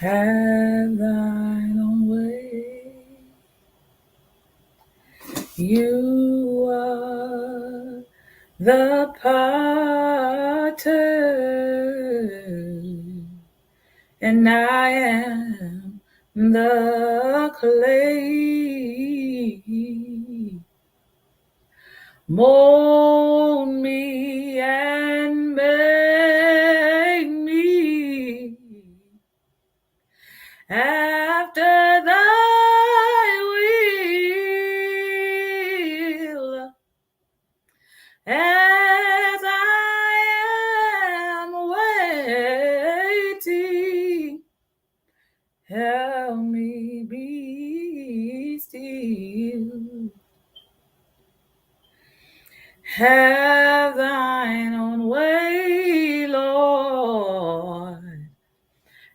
Have thine own way. You are the potter, and I am the clay. Mold me and make me after thy will, as I am waiting. Help me be still. Have thine own way, Lord.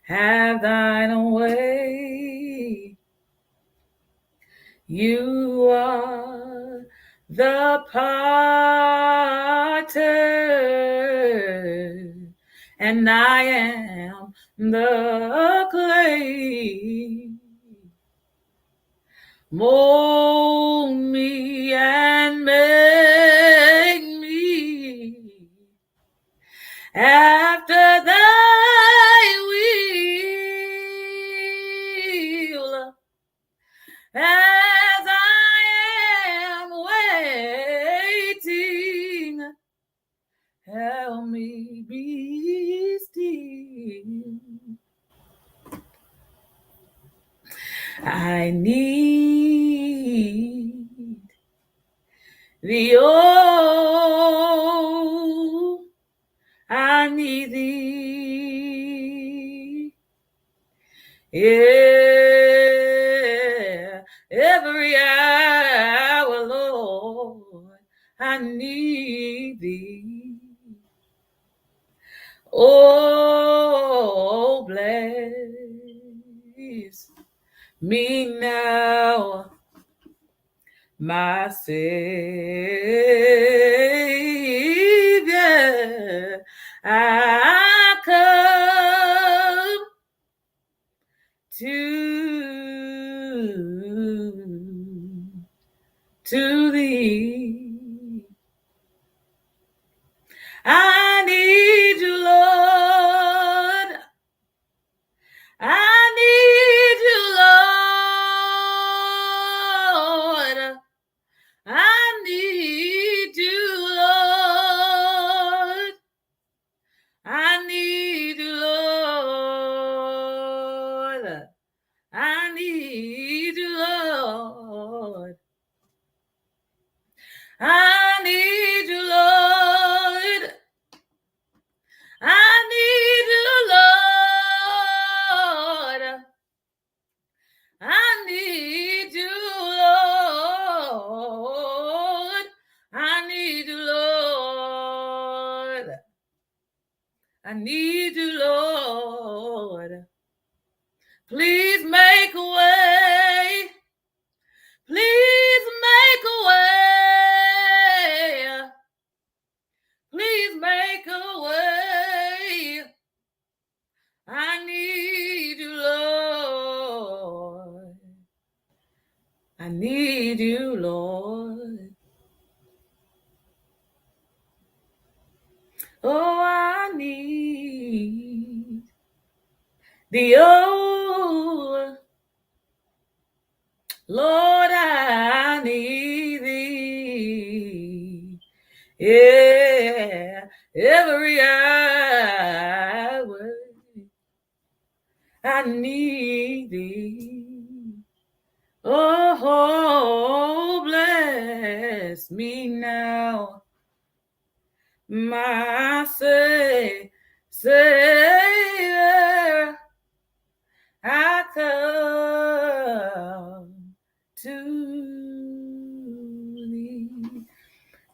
Have thine own way. You are the potter, and I am the clay. Mold me and make me after thy will, as I am waiting. Help me be still. I need thee, oh, I need thee. Yeah, every hour, Lord, I need thee. Oh, bless me now, my Savior. I come to thee. I need you, Lord. I need you, Lord. I need you, Lord. I need you, Lord. I need you, Lord. I need you, Lord. I need you, Lord. I need you, Lord. I need you, Lord. I need you, Lord. Please make a way. Please make a way. Please make a way. I need you, Lord. I need you, Lord. Oh, I need thee, oh, Lord, I need thee. Yeah, every hour I need thee. Oh, bless me now, my Savior. I come to thee.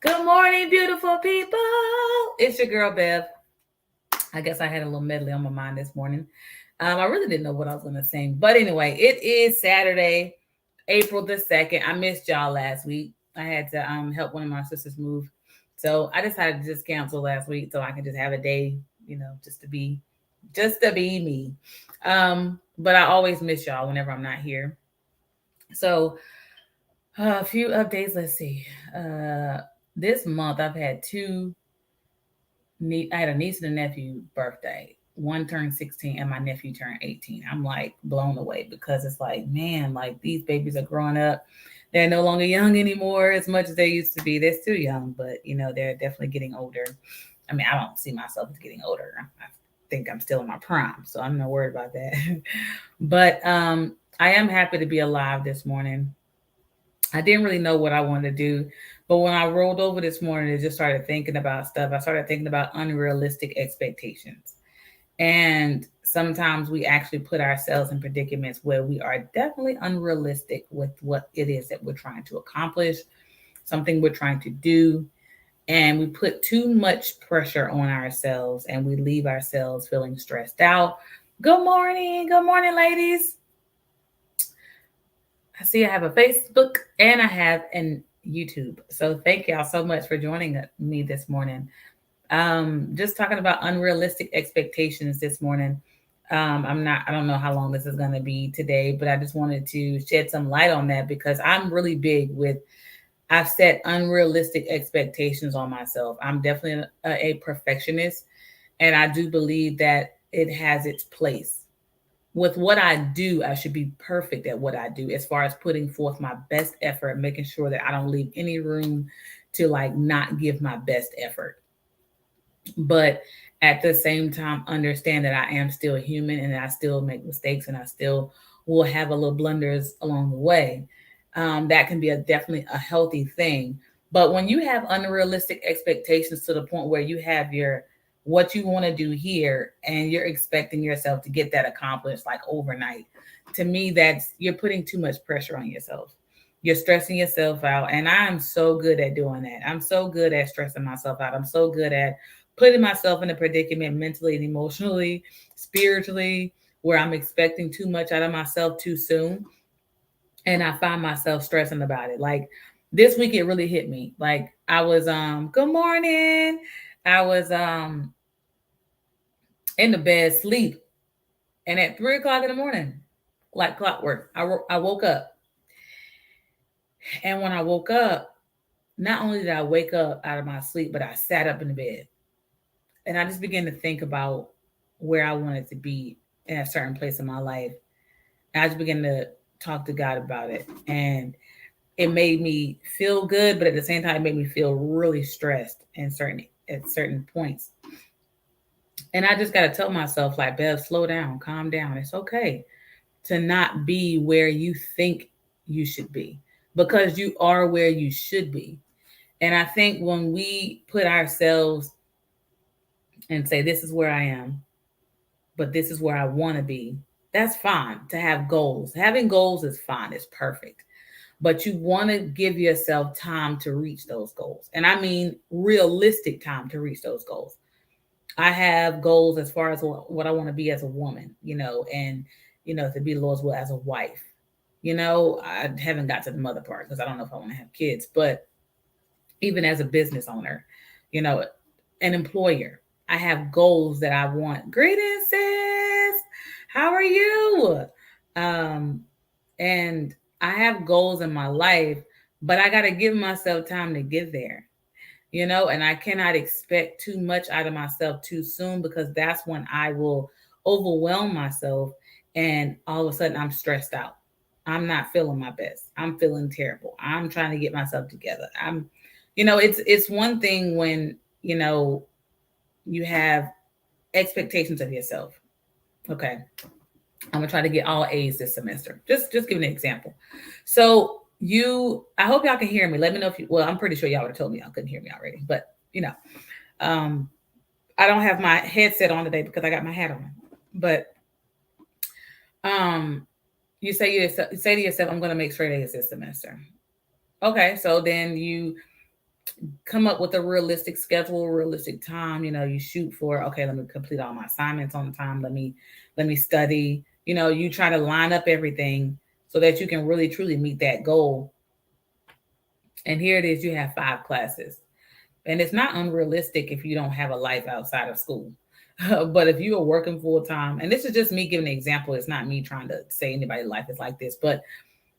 Good morning, beautiful people. It's your girl, Bev. I guess I had a little medley on my mind this morning. I really didn't know what I was going to sing. But anyway, it is Saturday, April the 2nd. I missed y'all last week. I had to help one of my sisters move. So I decided to just cancel last week so I can just have a day, just to be just to be me. But I always miss y'all whenever I'm not here. So a few updates. Let's see. Uh, this month I've had I had a niece and a nephew birthday. One turned 16 and my nephew turned 18. I'm like blown away because it's like, man, like these babies are growing up. They're no longer young anymore as much as they used to be. They're still young, but you know, they're definitely getting older. I mean, I don't see myself as getting older. I think I'm still in my prime, so I'm not worried about that. But I am happy to be alive this morning. I didn't really know what I wanted to do. But when I rolled over this morning and just started thinking about stuff, I started thinking about unrealistic expectations. And sometimes we actually put ourselves in predicaments where we are definitely unrealistic with what it is that we're trying to accomplish, something we're trying to do. And we put too much pressure on ourselves and we leave ourselves feeling stressed out. Good morning. Good morning, ladies. I see I have a Facebook and I have an YouTube. So thank y'all so much for joining me this morning. Just talking about unrealistic expectations this morning. I don't know how long this is going to be today, but I just wanted to shed some light on that because I'm really big with, I've set unrealistic expectations on myself. I'm definitely a perfectionist, and I do believe that it has its place. With what I do, I should be perfect at what I do as far as putting forth my best effort, making sure that I don't leave any room to like not give my best effort. But at the same time, understand that I am still human and I still make mistakes and I still will have a little blunders along the way. That can be definitely a healthy thing. But when you have unrealistic expectations to the point where you have your what you want to do here and you're expecting yourself to get that accomplished like overnight, to me, that's you're putting too much pressure on yourself. You're stressing yourself out. And I'm so good at doing that. I'm so good at stressing myself out. I'm so good at putting myself in a predicament mentally and emotionally, spiritually, where I'm expecting too much out of myself too soon. And I find myself stressing about it. Like this week, it really hit me. Like I was, good morning. I was in the bed, sleep. And at 3 o'clock in the morning, like clockwork, I woke up. And when I woke up, not only did I wake up out of my sleep, but I sat up in the bed and I just began to think about where I wanted to be in a certain place in my life. And I just began to talk to God about it. And it made me feel good, but at the same time, it made me feel really stressed at certain points. And I just got to tell myself, like, Bev, slow down, calm down. It's okay to not be where you think you should be because you are where you should be. And I think when we put ourselves and say, this is where I am, but this is where I want to be, that's fine to have goals. Having goals is fine, it's perfect. But you want to give yourself time to reach those goals. And I mean realistic time to reach those goals. I have goals as far as what I want to be as a woman, and, to be Lord's will as a wife. I haven't got to the mother part because I don't know if I want to have kids, but even as a business owner, you know, an employer, I have goals that I want. Greetings, sis. How are you? Um, and I have goals in my life, but I got to give myself time to get there, and I cannot expect too much out of myself too soon because that's when I will overwhelm myself and all of a sudden I'm stressed out. I'm not feeling my best. I'm feeling terrible. I'm trying to get myself together. It's one thing when, you have expectations of yourself. Okay. I'm gonna try to get all A's this semester. Just give an example. So I hope y'all can hear me. Let me know if you. Well, I'm pretty sure y'all would have told me y'all couldn't hear me already. But um, I don't have my headset on today because I got my hat on. But um, you say to yourself, I'm gonna make straight A's this semester. Okay, so then you come up with a realistic schedule, realistic time. You shoot for, okay, let me complete all my assignments on time. Let me study. You try to line up everything so that you can really truly meet that goal. And here it is, you have 5 classes. And it's not unrealistic if you don't have a life outside of school. But if you are working full time, and this is just me giving an example, it's not me trying to say anybody's life is like this, but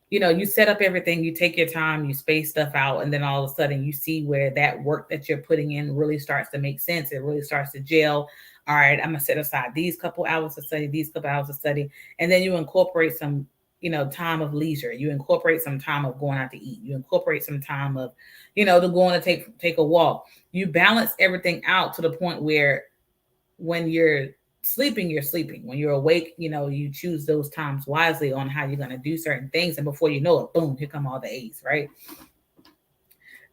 you set up everything, you take your time, you space stuff out, and then all of a sudden you see where that work that you're putting in really starts to make sense. It really starts to gel. All right, I'm gonna set aside these couple hours to study, these couple hours to study, and then you incorporate some, time of leisure. You incorporate some time of going out to eat. You incorporate some time of, to going to take a walk. You balance everything out to the point where when you're sleeping, you're sleeping. When you're awake, you choose those times wisely on how you're going to do certain things. And before you know it, boom, here come all the A's, right?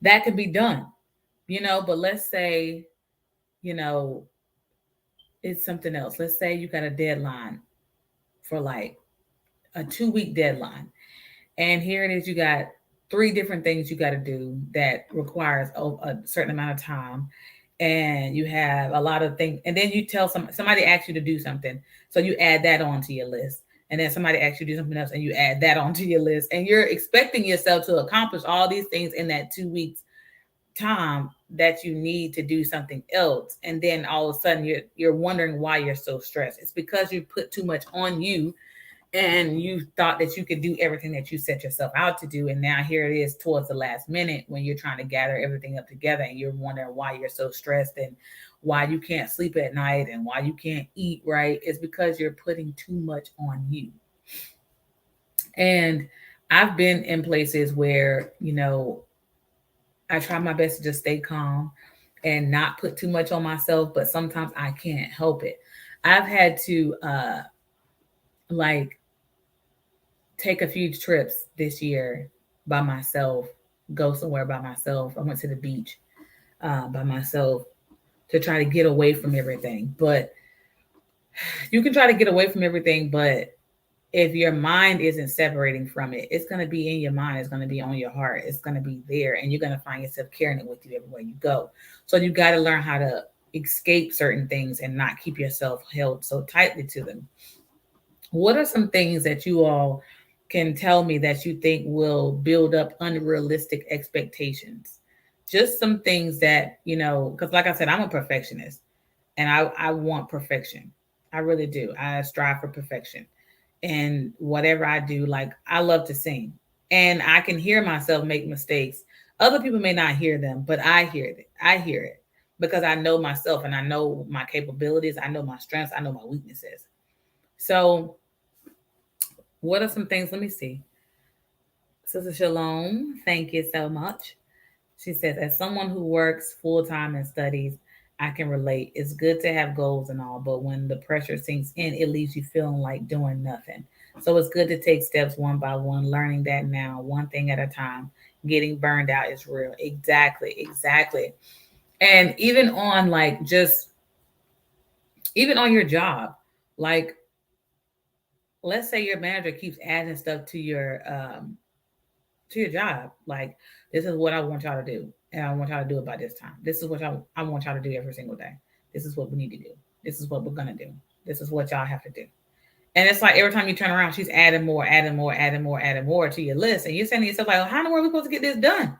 That could be done, but let's say, you know, it's something else. Let's say you got a deadline for like a 2 week deadline. And here it is, you got three different things you got to do that requires a certain amount of time, and you have a lot of things, and then you tell somebody asks you to do something, so you add that onto your list, and then somebody asks you to do something else and you add that onto your list, and you're expecting yourself to accomplish all these things in that 2 weeks time that you need to do something else, and then all of a sudden you're wondering why you're so stressed. It's because you put too much on you, and you thought that you could do everything that you set yourself out to do, and now here it is towards the last minute when you're trying to gather everything up together, and you're wondering why you're so stressed and why you can't sleep at night and why you can't eat right. It's because you're putting too much on you. And I've been in places where, I try my best to just stay calm and not put too much on myself, but sometimes I can't help it. I've had to like take a few trips this year by myself, go somewhere by myself. I went to the beach by myself to try to get away from everything. But you can try to get away from everything, but if your mind isn't separating from it, it's going to be in your mind. It's going to be on your heart. It's going to be there, and you're going to find yourself carrying it with you everywhere you go. So you got to learn how to escape certain things and not keep yourself held so tightly to them. What are some things that you all can tell me that you think will build up unrealistic expectations? Just some things that, because like I said, I'm a perfectionist, and I want perfection. I really do. I strive for perfection. And whatever I do, like I love to sing, and I can hear myself make mistakes. Other people may not hear them, but I hear it. I hear it because I know myself, and I know my capabilities. I know my strengths. I know my weaknesses. So what are some things? Let me see. Sister Shalom, thank you so much. She says, as someone who works full time and studies, I can relate. It's good to have goals and all, but when the pressure sinks in, it leaves you feeling like doing nothing. So it's good to take steps one by one, learning that now, one thing at a time. Getting burned out is real. Exactly, exactly. And even on like just even on your job, like let's say your manager keeps adding stuff to your job. Like, this is what I want y'all to do. And I want y'all to do it by this time. This is what I want y'all to do every single day. This is what we need to do. This is what we're going to do. This is what y'all have to do. And it's like every time you turn around, she's adding more, adding more, adding more, adding more to your list. And you're saying to yourself, like, well, how in the world are we supposed to get this done?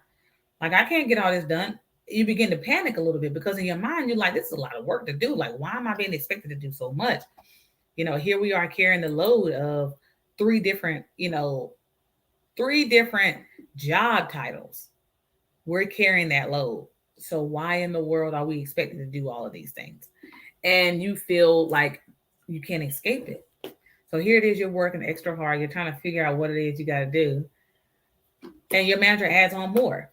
Like, I can't get all this done. You begin to panic a little bit because in your mind, you're like, this is a lot of work to do. Like, why am I being expected to do so much? Here we are carrying the load of three different, three different job titles. We're carrying that load. So why in the world are we expected to do all of these things? And you feel like you can't escape it. So here it is, you're working extra hard. You're trying to figure out what it is you got to do. And your manager adds on more.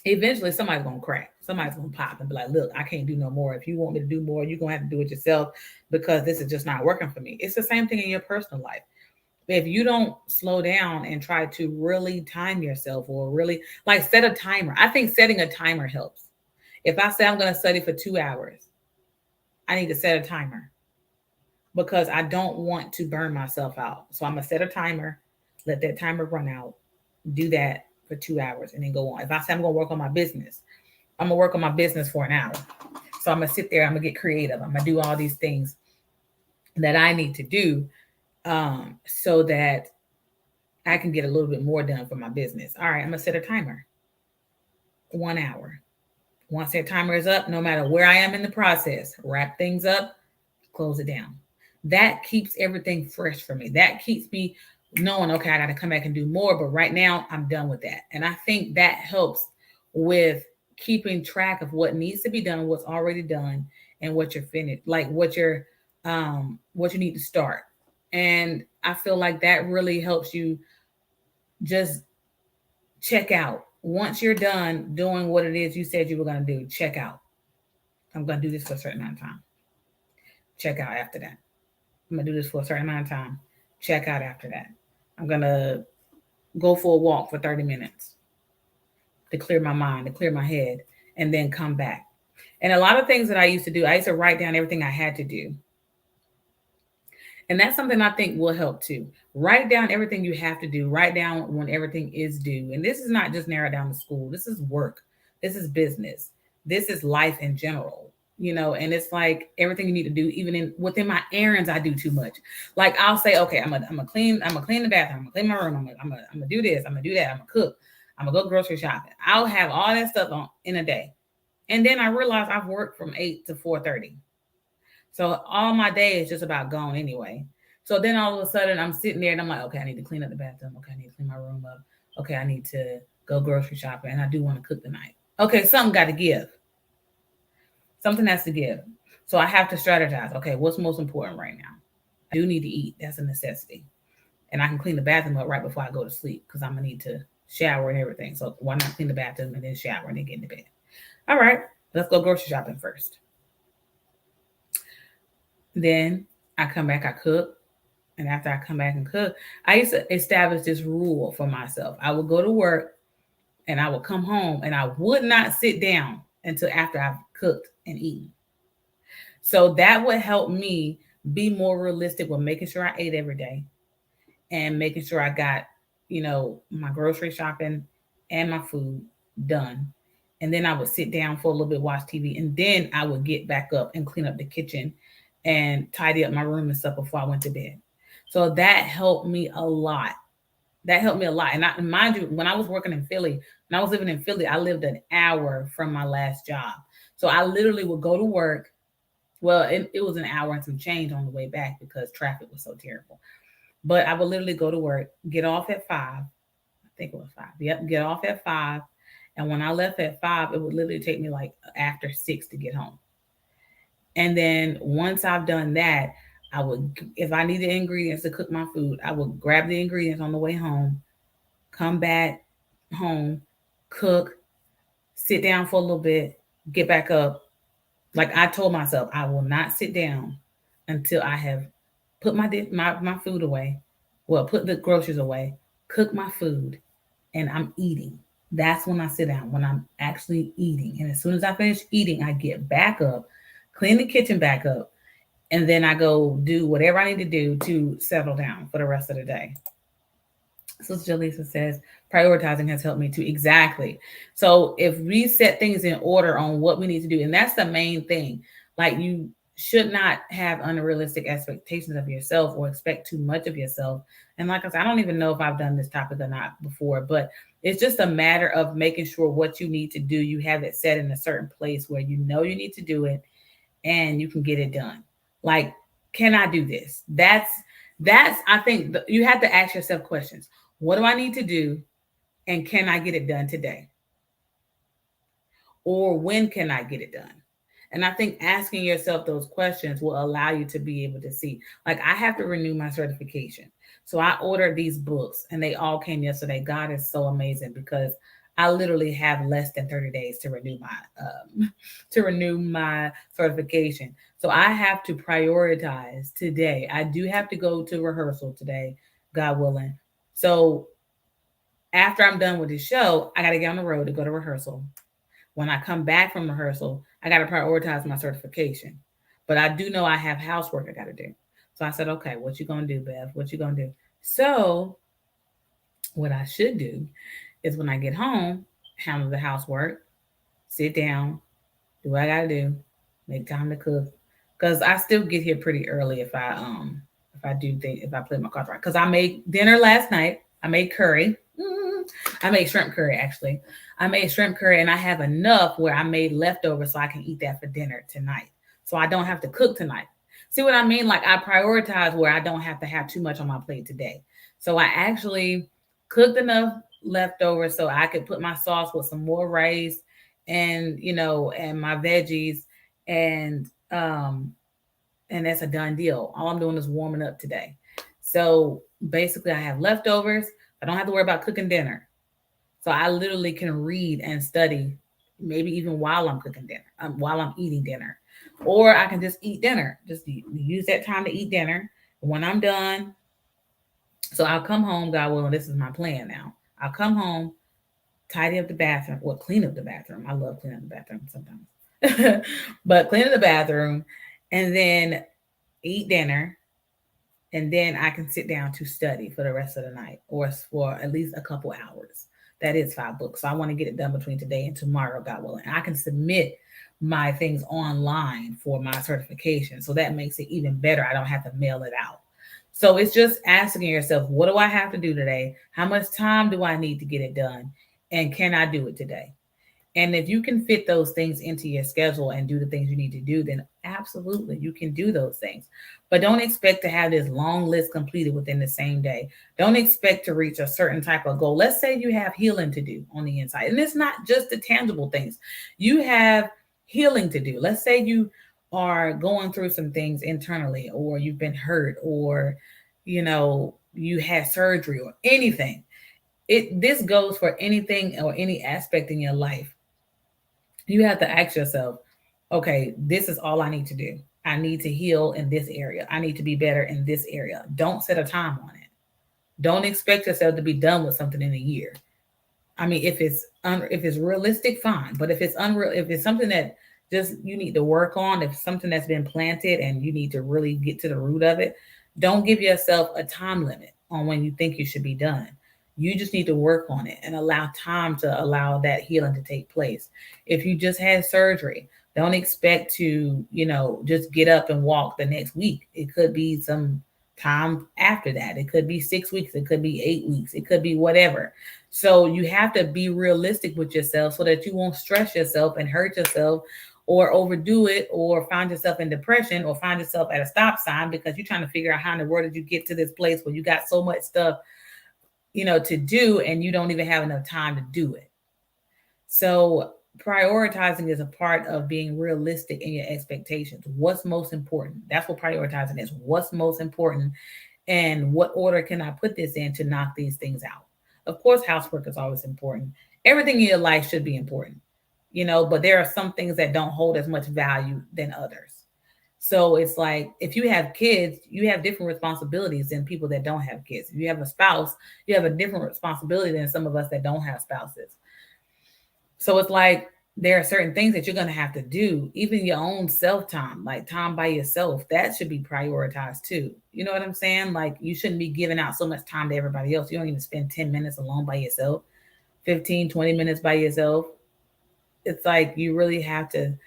Eventually, somebody's going to crack. Somebody's going to pop and be like, look, I can't do no more. If you want me to do more, you're going to have to do it yourself because this is just not working for me. It's the same thing in your personal life. If you don't slow down and try to really time yourself or really like set a timer, I think setting a timer helps. If I say I'm going to study for 2 hours, I need to set a timer because I don't want to burn myself out. So I'm going to set a timer, let that timer run out, do that for 2 hours, and then go on. If I say I'm going to work on my business, I'm going to work on my business for an hour. So I'm going to sit there, I'm going to get creative. I'm going to do all these things that I need to do so that I can get a little bit more done for my business. All right, I'm going to set a timer. 1 hour. Once that timer is up, no matter where I am in the process, wrap things up, close it down. That keeps everything fresh for me. That keeps me knowing, okay, I got to come back and do more. But right now, I'm done with that. And I think that helps with keeping track of what needs to be done, what's already done, and what you're finished, like what you need to start. And I feel like that really helps you just check out. Once you're done doing what it is you said you were going to do, check out. I'm going to do this for a certain amount of time. Check out after that. I'm going to do this for a certain amount of time. Check out after that. I'm going to go for a walk for 30 minutes to clear my mind, to clear my head, and then come back. And a lot of things that I used to do, I used to write down everything I had to do. And that's something I think will help too. Write down everything you have to do. Write down when everything is due. And this is not just narrowed down to school. This is work. This is business. This is life in general. And it's like everything you need to do, even within my errands, I do too much. Like I'll say, okay, I'm gonna clean the bathroom, I'm gonna clean my room, I'm gonna do this, I'm gonna do that, I'm gonna cook, I'm gonna go grocery shopping. I'll have all that stuff on in a day. And then I realize I've worked from 8 to 4:30. So all my day is just about gone anyway. So then all of a sudden I'm sitting there and I'm like, okay, I need to clean up the bathroom. Okay, I need to clean my room up. Okay, I need to go grocery shopping, and I do want to cook tonight. Okay, something got to give. Something has to give. So I have to strategize. Okay, what's most important right now? I do need to eat. That's a necessity. And I can clean the bathroom up right before I go to sleep because I'm going to need to shower and everything. So why not clean the bathroom and then shower and then get into bed? All right, let's go grocery shopping first. Then I come back, I cook. And after I come back and cook, I used to establish this rule for myself. I would go to work and I would come home and I would not sit down until after I've cooked and eaten. So that would help me be more realistic with making sure I ate every day and making sure I got, my grocery shopping and my food done. And then I would sit down for a little bit, watch TV, and then I would get back up and clean up the kitchen and tidy up my room and stuff before I went to bed. So that helped me a lot. And mind you, when I was working in Philly, when I was living in Philly, I lived an hour from my last job. So I literally would go to work. Well, it was an hour and some change on the way back because traffic was so terrible. But I would literally go to work, get off at 5. I think it was 5. Yep, get off at 5. And when I left at 5, it would literally take me like after 6 to get home. And then once I've done that, I would, if I needed ingredients to cook my food, I would grab the ingredients on the way home, come back home, cook, sit down for a little bit, get back up. Like I told myself, I will not sit down until I have put my food away. Well, put the groceries away, cook my food, and I'm eating. That's when I sit down, when I'm actually eating. And as soon as I finish eating, I get back up, clean the kitchen back up, and then I go do whatever I need to do to settle down for the rest of the day. Sister Jaleesa says, prioritizing has helped me too. Exactly. So if we set things in order on what we need to do, and that's the main thing, like you should not have unrealistic expectations of yourself or expect too much of yourself. And like I said, I don't even know if I've done this topic or not before, but it's just a matter of making sure what you need to do, you have it set in a certain place where you know you need to do it and you can get it done. Like, can I do this? That's I think you have to ask yourself questions. What do I need to do? And can I get it done today? Or when can I get it done? And I think asking yourself those questions will allow you to be able to see. Like I have to renew my certification. So I ordered these books and they all came yesterday. God is so amazing because I literally have less than 30 days to renew my certification. So I have to prioritize today. I do have to go to rehearsal today, God willing. So after I'm done with the show, I got to get on the road to go to rehearsal. When I come back from rehearsal, I got to prioritize my certification. But I do know I have housework I got to do. So I said, okay, what you going to do, Bev? What you going to do? So what I should do is when I get home, handle the housework, sit down, do what I got to do, make time to cook. Because I still get here pretty early if I play my cards right. Because I made dinner last night. I made curry. I made shrimp curry actually. I made shrimp curry and I have enough where I made leftovers so I can eat that for dinner tonight. So I don't have to cook tonight. See what I mean? Like I prioritize where I don't have to have too much on my plate today. So I actually cooked enough leftovers so I could put my sauce with some more rice and and my veggies and and that's a done deal. All I'm doing is warming up today. So basically I have leftovers. I don't have to worry about cooking dinner. So I literally can read and study, maybe even while I'm cooking dinner, while I'm eating dinner, or I can just eat dinner. Just use that time to eat dinner. When I'm done, so I'll come home. God willing, this is my plan now. I'll come home, tidy up the bathroom, well, clean up the bathroom. I love cleaning up the bathroom sometimes, but cleaning the bathroom, and then eat dinner, and then I can sit down to study for the rest of the night or for at least a couple hours. That is 5 books. So I want to get it done between today and tomorrow, God willing. I can submit my things online for my certification. So that makes it even better. I don't have to mail it out. So it's just asking yourself, what do I have to do today? How much time do I need to get it done? And can I do it today? And if you can fit those things into your schedule and do the things you need to do, then absolutely you can do those things. But don't expect to have this long list completed within the same day. Don't expect to reach a certain type of goal. Let's say you have healing to do on the inside, and it's not just the tangible things. You have healing to do. Let's say you are going through some things internally, or you've been hurt, or you had surgery or anything. This goes for anything or any aspect in your life. You have to ask yourself, okay, this is all I need to do. I need to heal in this area. I need to be better in this area. Don't set a time on it. Don't expect yourself to be done with something in a year. I mean, if it's realistic, fine. But if it's unreal, if it's something that just you need to work on, if it's something that's been planted and you need to really get to the root of it, don't give yourself a time limit on when you think you should be done. You just need to work on it and allow time to allow that healing to take place. If you just had surgery, don't expect to, just get up and walk the next week. It could be some time after that. It could be 6 weeks. It could be 8 weeks. It could be whatever. So you have to be realistic with yourself so that you won't stress yourself and hurt yourself or overdo it or find yourself in depression or find yourself at a stop sign because you're trying to figure out how in the world did you get to this place where you got so much stuff, to do and you don't even have enough time to do it. So prioritizing is a part of being realistic in your expectations. What's most important? That's what prioritizing is. What's most important and what order can I put this in to knock these things out? Of course, housework is always important. Everything in your life should be important, but there are some things that don't hold as much value than others. So it's like if you have kids, you have different responsibilities than people that don't have kids. If you have a spouse, you have a different responsibility than some of us that don't have spouses. So it's like there are certain things that you're going to have to do, even your own self time, like time by yourself, that should be prioritized too. You know what I'm saying? Like you shouldn't be giving out so much time to everybody else. You don't even spend 10 minutes alone by yourself, 15, 20 minutes by yourself. It's like you really have to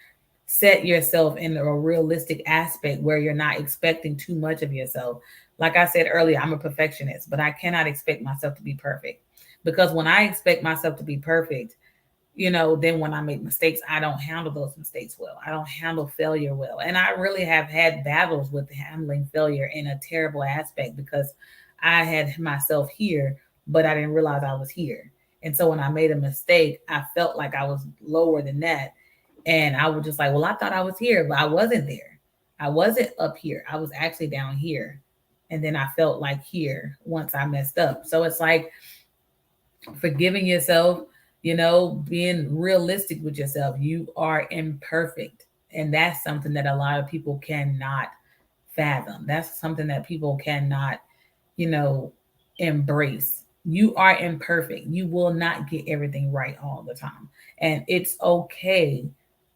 set yourself in a realistic aspect where you're not expecting too much of yourself. Like I said earlier, I'm a perfectionist, but I cannot expect myself to be perfect because when I expect myself to be perfect, then when I make mistakes, I don't handle those mistakes well. I don't handle failure well. And I really have had battles with handling failure in a terrible aspect because I had myself here, but I didn't realize I was here. And so when I made a mistake, I felt like I was lower than that. And I was just like, well, I thought I was here, but I wasn't there. I wasn't up here. I was actually down here. And then I felt like here once I messed up. So it's like forgiving yourself, being realistic with yourself. You are imperfect. And that's something that a lot of people cannot fathom. That's something that people cannot, you know, embrace. You are imperfect. You will not get everything right all the time. And it's okay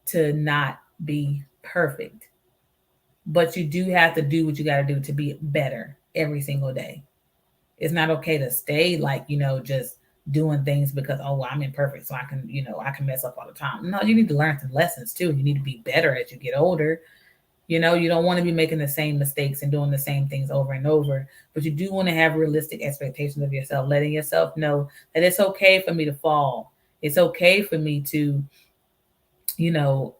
to not be perfect. But you do have to do what you got to do to be better every single day. It's not okay to stay like, just doing things because, oh, well, I'm imperfect. So I can mess up all the time. No, you need to learn some lessons too. You need to be better as you get older. You don't want to be making the same mistakes and doing the same things over and over, but you do want to have realistic expectations of yourself, letting yourself know that it's okay for me to fall. It's okay for me to, you know,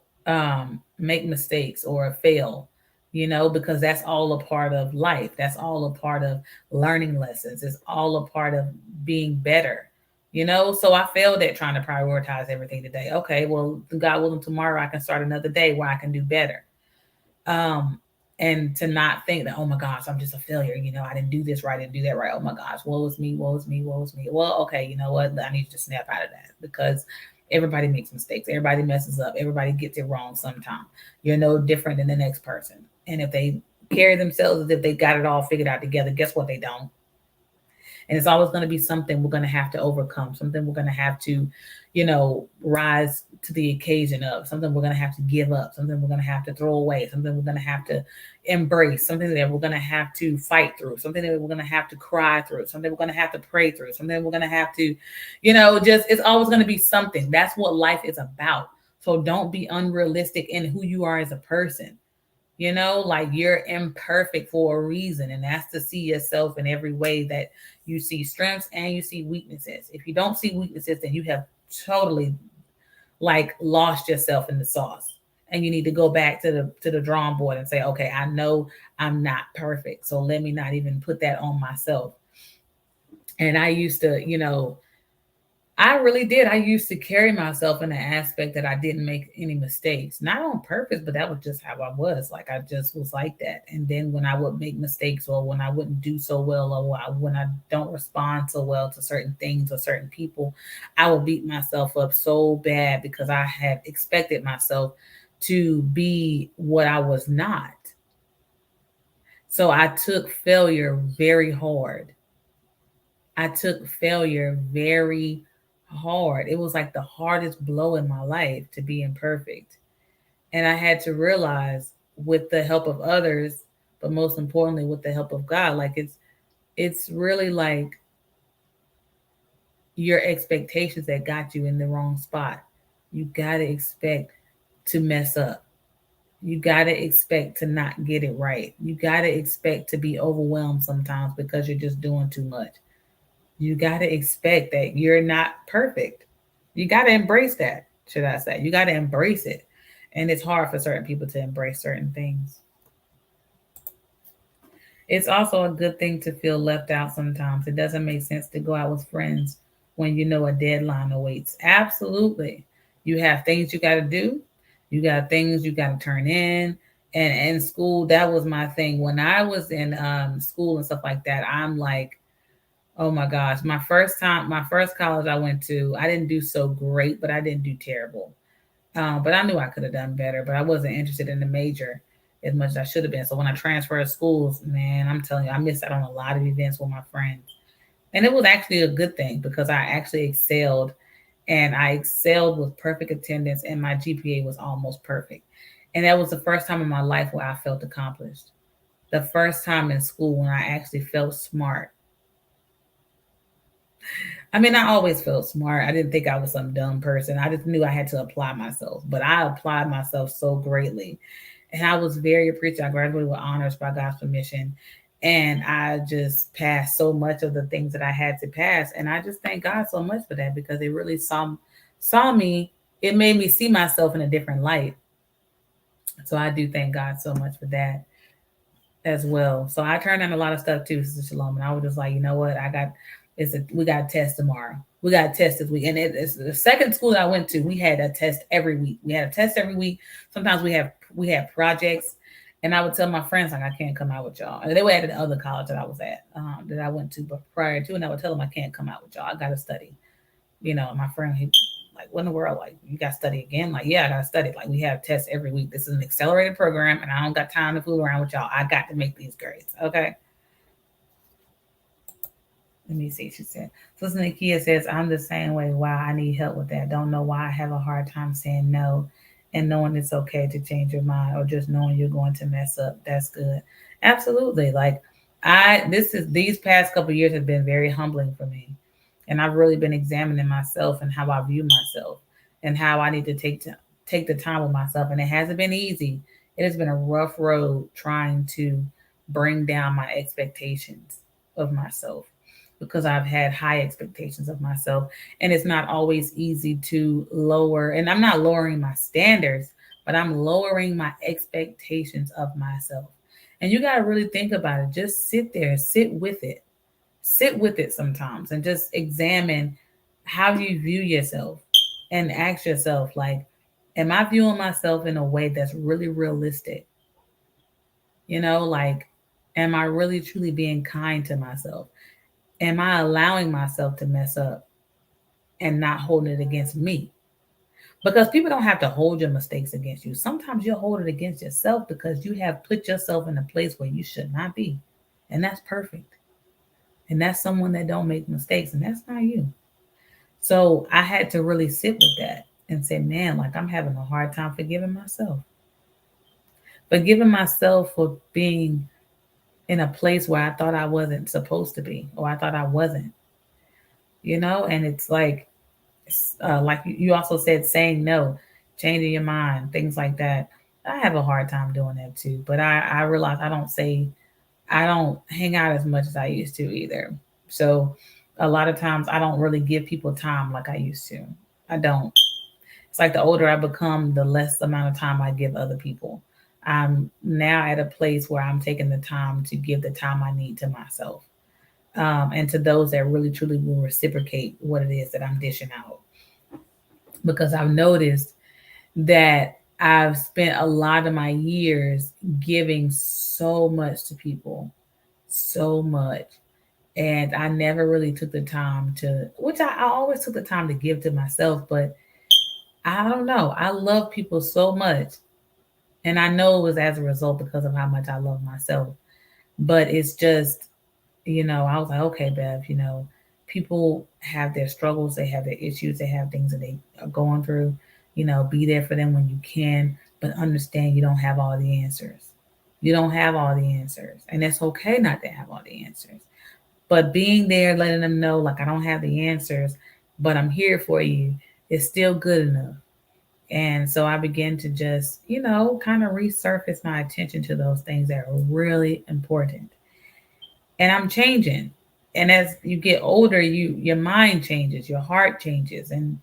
make mistakes or fail, because that's all a part of life. That's all a part of learning lessons. It's all a part of being better. So I failed at trying to prioritize everything today. Okay, well, God willing, tomorrow I can start another day where I can do better. um and to not think that, oh my gosh, I'm just a failure, I didn't do this right, I didn't do that right, oh my gosh, woe is me, woe is me, woe is me. Well, okay, you know what, I need to just snap out of that, because everybody makes mistakes, everybody messes up, everybody gets it wrong sometime. You're no different than the next person, and if they carry themselves as if they got it all figured out together, guess what, they don't. And it's always going to be something we're going to have to overcome, something we're going to have to, rise to the occasion of, something we're going to have to give up, something we're going to have to throw away, something we're going to have to embrace, something that we're going to have to fight through, something that we're going to have to cry through, something we're going to have to pray through, something we're going to have to, just, it's always going to be something. That's what life is about. So don't be unrealistic in who you are as a person. Like, you're imperfect for a reason, and that's to see yourself in every way that you see strengths and you see weaknesses. If you don't see weaknesses, then you have totally, like, lost yourself in the sauce, and you need to go back to the drawing board and say, okay, I know I'm not perfect, so let me not even put that on myself. And I used to, I really did. I used to carry myself in the aspect that I didn't make any mistakes, not on purpose, but that was just how I was. Like, I just was like that. And then when I would make mistakes, or when I wouldn't do so well, or when I don't respond so well to certain things or certain people, I would beat myself up so bad because I had expected myself to be what I was not. So I took failure very hard. I took failure very hard. It was like the hardest blow in my life, to be imperfect. And I had to realize, with the help of others, but most importantly with the help of God, like, it's really like your expectations that got you in the wrong spot. You got to expect to mess up. You got to expect to not get it right. You got to expect to be overwhelmed sometimes because you're just doing too much. You got to expect that you're not perfect. You got to embrace that, should I say. You got to embrace it. And it's hard for certain people to embrace certain things. It's also a good thing to feel left out sometimes. It doesn't make sense to go out with friends when you know a deadline awaits. Absolutely. You have things you got to do, you got things you got to turn in. And in school, that was my thing. When I was in school and stuff like that, I'm like, oh my gosh, my first college I went to, I didn't do so great, but I didn't do terrible. But I knew I could have done better, but I wasn't interested in the major as much as I should have been. So when I transferred schools, man, I'm telling you, I missed out on a lot of events with my friends. And it was actually a good thing because I actually excelled, and I excelled with perfect attendance, and my GPA was almost perfect. And that was the first time in my life where I felt accomplished. The first time in school when I actually felt smart. I mean, I always felt smart. I didn't think I was some dumb person. I just knew I had to apply myself, but I applied myself so greatly. And I was very appreciative. I graduated with honors by God's permission. And I just passed so much of the things that I had to pass. And I just thank God so much for that, because it really saw me. It made me see myself in a different light. So I do thank God so much for that as well. So I turned in a lot of stuff too, Sister Shalom, and I was just like, you know what, we got a test tomorrow. We got a test this week, and it's the second school that I went to. We had a test every week. We had a test every week. Sometimes we had projects, and I would tell my friends, like, I can't come out with y'all. And they were at the other college that I was at, that I went to, but prior to, and I would tell them, I can't come out with y'all. I got to study. My friend, he like, what in the world? Like, you got to study again? Like, yeah, I got to study. Like, we have tests every week. This is an accelerated program, and I don't got time to fool around with y'all. I got to make these grades. Okay. Let me see. She said, Sister Nakia says, I'm the same way. Wow, I need help with that. Don't know why I have a hard time saying no and knowing it's okay to change your mind, or just knowing you're going to mess up. That's good. Absolutely. Like, these past couple of years have been very humbling for me. And I've really been examining myself and how I view myself, and how I need to take the time with myself. And it hasn't been easy. It has been a rough road trying to bring down my expectations of myself because I've had high expectations of myself. And it's not always easy to lower, and I'm not lowering my standards, but I'm lowering my expectations of myself. And you got to really think about it. Just sit there, sit with it sometimes, and just examine how you view yourself and ask yourself, like, am I viewing myself in a way that's really realistic? Like, am I really truly being kind to myself? Am I allowing myself to mess up and not holding it against me? Because people don't have to hold your mistakes against you. Sometimes you'll hold it against yourself because you have put yourself in a place where you should not be. And that's perfect. And that's someone that don't make mistakes, and that's not you. So I had to really sit with that and say, man, like, I'm having a hard time forgiving myself for being in a place where I thought I wasn't supposed to be, or I thought I wasn't. And it's like you also said, saying no, changing your mind, things like that. I have a hard time doing that too. But I realize I don't hang out as much as I used to either. So a lot of times I don't really give people time like I used to. I don't. It's like the older I become, the less amount of time I give other people. I'm now at a place where I'm taking the time to give the time I need to myself, and to those that really truly will reciprocate what it is that I'm dishing out. Because I've noticed that I've spent a lot of my years giving so much to people, so much. And I never really took the time to, which I always took the time to give to myself, but I don't know. I love people so much. And I know it was as a result because of how much I love myself. But it's just, I was like, okay, Bev, people have their struggles, they have their issues, they have things that they are going through. Be there for them when you can, but understand you don't have all the answers. You don't have all the answers. And it's okay not to have all the answers. But being there, letting them know, like, I don't have the answers, but I'm here for you, is still good enough. And so I began to just, kind of resurface my attention to those things that are really important. And I'm changing. And as you get older, your mind changes, your heart changes, and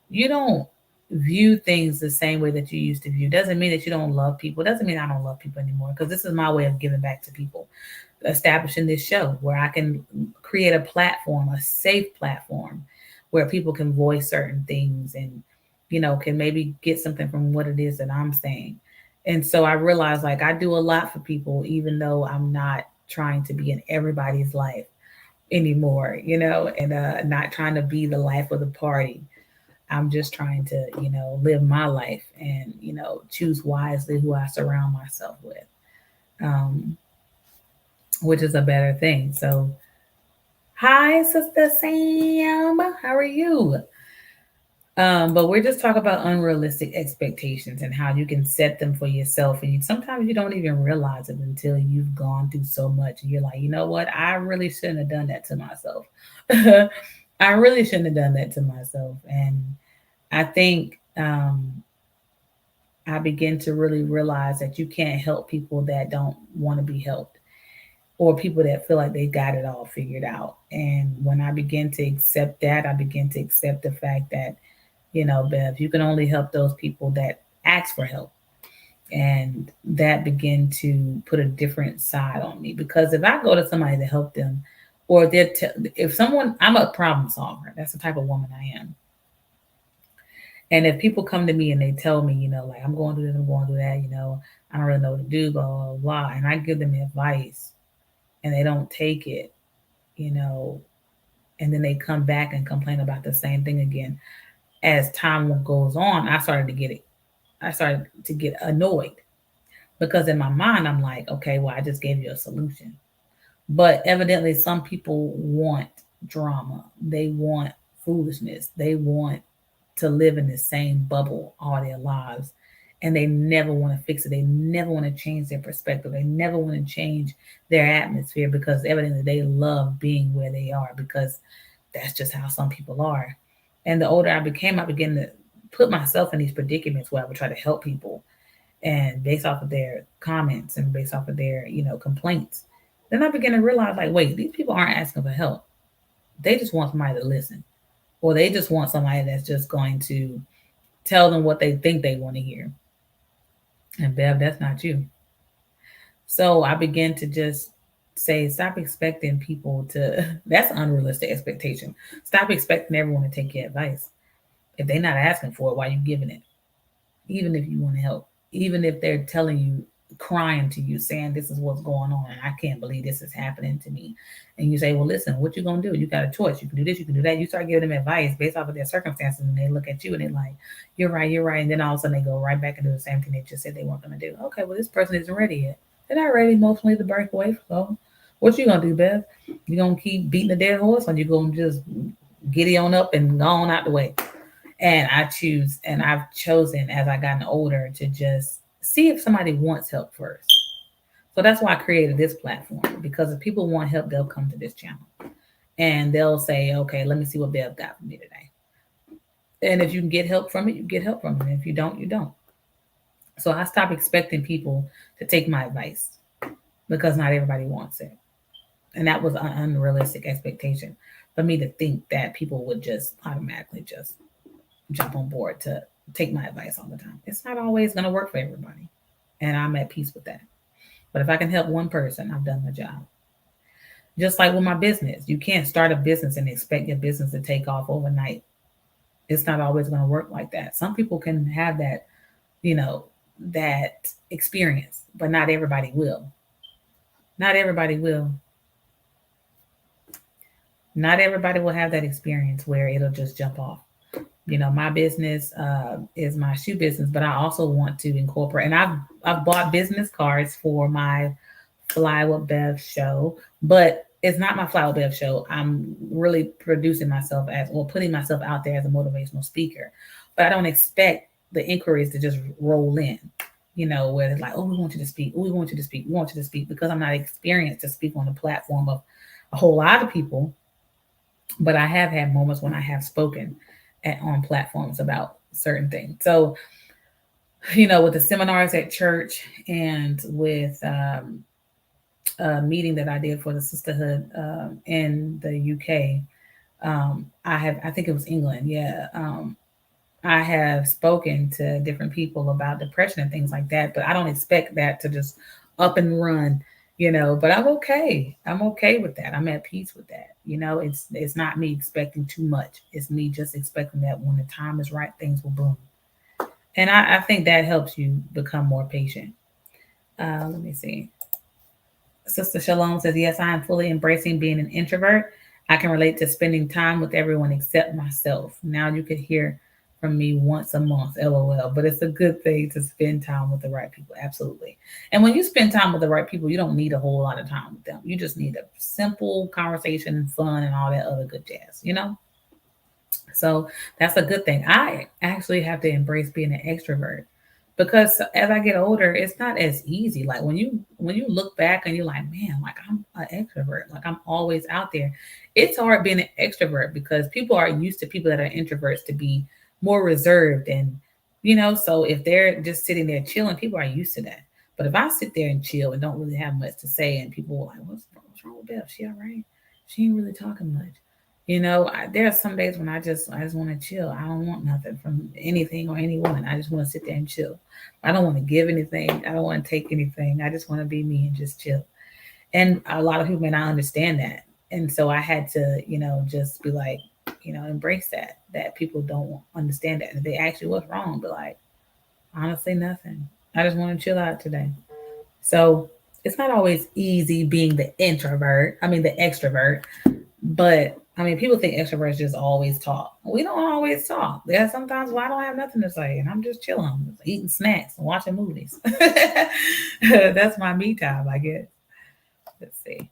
you don't view things the same way that you used to view. Doesn't mean that you don't love people. Doesn't mean I don't love people anymore, because this is my way of giving back to people, establishing this show where I can create a platform, a safe platform where people can voice certain things and, can maybe get something from what it is that I'm saying. And so I realized, like, I do a lot for people, even though I'm not trying to be in everybody's life anymore, and not trying to be the life of the party. I'm just trying to, live my life and, choose wisely who I surround myself with, um, which is a better thing. So, hi, Sister Sam. How are you? But we're just talking about unrealistic expectations and how you can set them for yourself. And sometimes you don't even realize it until you've gone through so much. And you're like, you know what? I really shouldn't have done that to myself. I really shouldn't have done that to myself. And I think I begin to really realize that you can't help people that don't want to be helped, or people that feel like they got it all figured out. And when I begin to accept that, I begin to accept the fact that, Bev, you can only help those people that ask for help. And that began to put a different side on me, because if I go to somebody to help them, or if someone, I'm a problem solver. That's the type of woman I am. And if people come to me and they tell me, like, I'm going through this, I'm going through that, I don't really know what to do, blah, blah, blah, and I give them advice and they don't take it, you know, and then they come back and complain about the same thing again. As time goes on, I started to get annoyed, because in my mind, I'm like, okay, well, I just gave you a solution. But evidently, some people want drama. They want foolishness. They want to live in the same bubble all their lives. And they never want to fix it. They never want to change their perspective. They never want to change their atmosphere, because evidently they love being where they are, because that's just how some people are. And the older I became, I began to put myself in these predicaments where I would try to help people. and based off of their comments and based off of their, complaints, then I begin to realize, like, wait, these people aren't asking for help. They just want somebody to listen, or they just want somebody that's just going to tell them what they think they want to hear. And Bev, that's not you. So I began to just say, stop expecting people to, that's unrealistic expectation. Stop expecting everyone to take your advice. If they're not asking for it, why are you giving it? Even if you want to help, even if they're telling you, crying to you, saying this is what's going on, and I can't believe this is happening to me. And you say, well, listen, what you gonna do? You got a choice. You can do this, you can do that. You start giving them advice based off of their circumstances, and they look at you and they're like, you're right, you're right. And then all of a sudden they go right back and do the same thing they just said they weren't gonna do. Okay, well, this person isn't ready yet. They're not ready emotionally to break away. So what you gonna do, Beth? You gonna keep beating the dead horse, or you gonna just giddy on up and go on out the way? And I've chosen as I gotten older to just see if somebody wants help first. So that's why I created this platform, because if people want help, they'll come to this channel and they'll say, okay, let me see what Bev got for me today. And if you can get help from it, you get help from it. And if you don't, you don't. So I stopped expecting people to take my advice, because not everybody wants it. And that was an unrealistic expectation for me to think that people would just automatically just jump on board to take my advice all the time. It's not always going to work for everybody. And I'm at peace with that. But if I can help one person, I've done my job. Just like with my business, you can't start a business and expect your business to take off overnight. It's not always going to work like that. Some people can have that, you know, that experience, but not everybody will. Not everybody will. Not everybody will have that experience where it'll just jump off. My business is my shoe business, but I also want to incorporate, and I've bought business cards for my Fly with Bev show, but it's not my Fly with Bev show. I'm really producing myself as, or putting myself out there as a motivational speaker, but I don't expect the inquiries to just roll in, where it's like, oh, we want you to speak, oh, we want you to speak, we want you to speak, because I'm not experienced to speak on the platform of a whole lot of people, but I have had moments when I have spoken on platforms about certain things. So, with the seminars at church and with a meeting that I did for the sisterhood in the UK, I think it was England. Yeah. I have spoken to different people about depression and things like that, but I don't expect that to just up and run, but I'm okay. I'm okay with that. I'm at peace with that. It's not me expecting too much. It's me just expecting that when the time is right, things will bloom. And I think that helps you become more patient. Let me see. Sister Shalom says, yes, I am fully embracing being an introvert. I can relate to spending time with everyone except myself. Now you could hear from me once a month, LOL. But it's a good thing to spend time with the right people. Absolutely. And when you spend time with the right people, you don't need a whole lot of time with them. You just need a simple conversation and fun and all that other good jazz. So that's a good thing. I actually have to embrace being an extrovert, because as I get older, it's not as easy. Like when you look back and you're like, man, like I'm an extrovert, like I'm always out there. It's hard being an extrovert because people are used to people that are introverts to be more reserved, and so if they're just sitting there chilling, people are used to that. But if I sit there and chill and don't really have much to say, and people are like, what's wrong with Beth? She all right? She ain't really talking much. There are some days when I just want to chill. I don't want nothing from anything or anyone. I just want to sit there and chill. I don't want to give anything. I don't want to take anything. I just want to be me and just chill. And a lot of people may not understand that. And so I had to, just be like, embrace that people don't understand that. And if they ask you what's wrong, but like, honestly, nothing. I just want to chill out today. So it's not always easy being the extrovert, but I mean, people think extroverts just always talk. We don't always talk. There are sometimes where I don't have nothing to say and I'm just chilling, just eating snacks and watching movies. That's my me time, I guess. Let's see.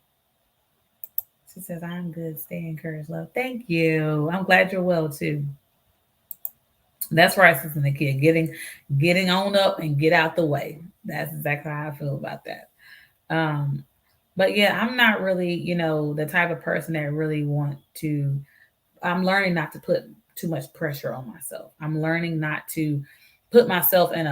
She says, I'm good. Stay encouraged, love. Thank you. I'm glad you're well too. That's right, Sister Nakia. Getting on up and get out the way. That's exactly how I feel about that. But yeah, I'm not really, the type of person that really want to. I'm learning not to put too much pressure on myself. I'm learning not to put myself in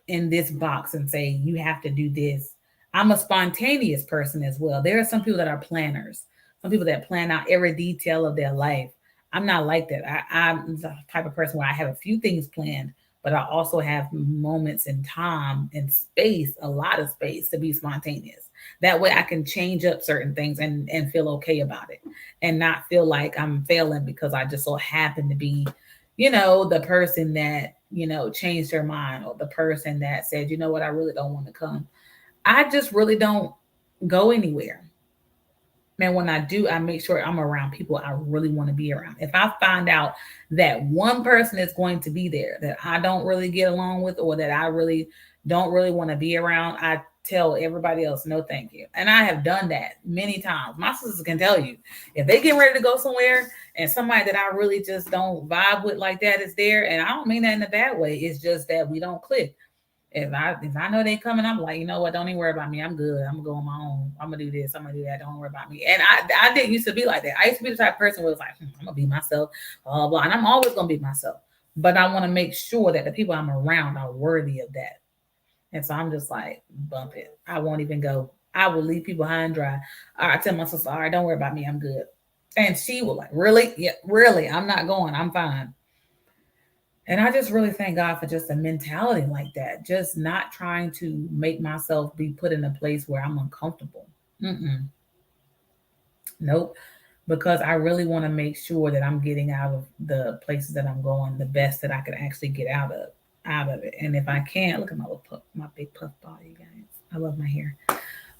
in this box and say, you have to do this. I'm a spontaneous person as well. There are some people that are planners, some people that plan out every detail of their life. I'm not like that. I'm the type of person where I have a few things planned, but I also have moments in time and space, a lot of space to be spontaneous. That way I can change up certain things and feel okay about it and not feel like I'm failing because I just so happen to be, the person that, changed their mind, or the person that said, you know what, I really don't want to come. I just really don't go anywhere. Man, when I do, I make sure I'm around people I really want to be around. If I find out that one person is going to be there that I don't really get along with, or that I really don't really want to be around, I tell everybody else, no, thank you. And I have done that many times. My sisters can tell you, if they get ready to go somewhere and somebody that I really just don't vibe with like that is there, and I don't mean that in a bad way, it's just that we don't click. If I know they coming, I'm like, you know what? Don't even worry about me. I'm good. I'm gonna go on my own. I'm gonna do this. I'm gonna do that. Don't worry about me. And I didn't used to be like that. I used to be the type of person who was like, I'm gonna be myself, blah blah, and I'm always gonna be myself. But I want to make sure that the people I'm around are worthy of that. And so I'm just like, bump it. I won't even go. I will leave people high and dry. I tell my sister, all right, don't worry about me. I'm good. And she will like, really? Yeah, really. I'm not going. I'm fine. And I just really thank God for just a mentality like that, just not trying to make myself be put in a place where I'm uncomfortable. Mm-mm. Nope. Because I really want to make sure that I'm getting out of the places that I'm going the best that I could actually get out of it. And if I can't, look at my little puff, my big puff ball, you guys. I love my hair.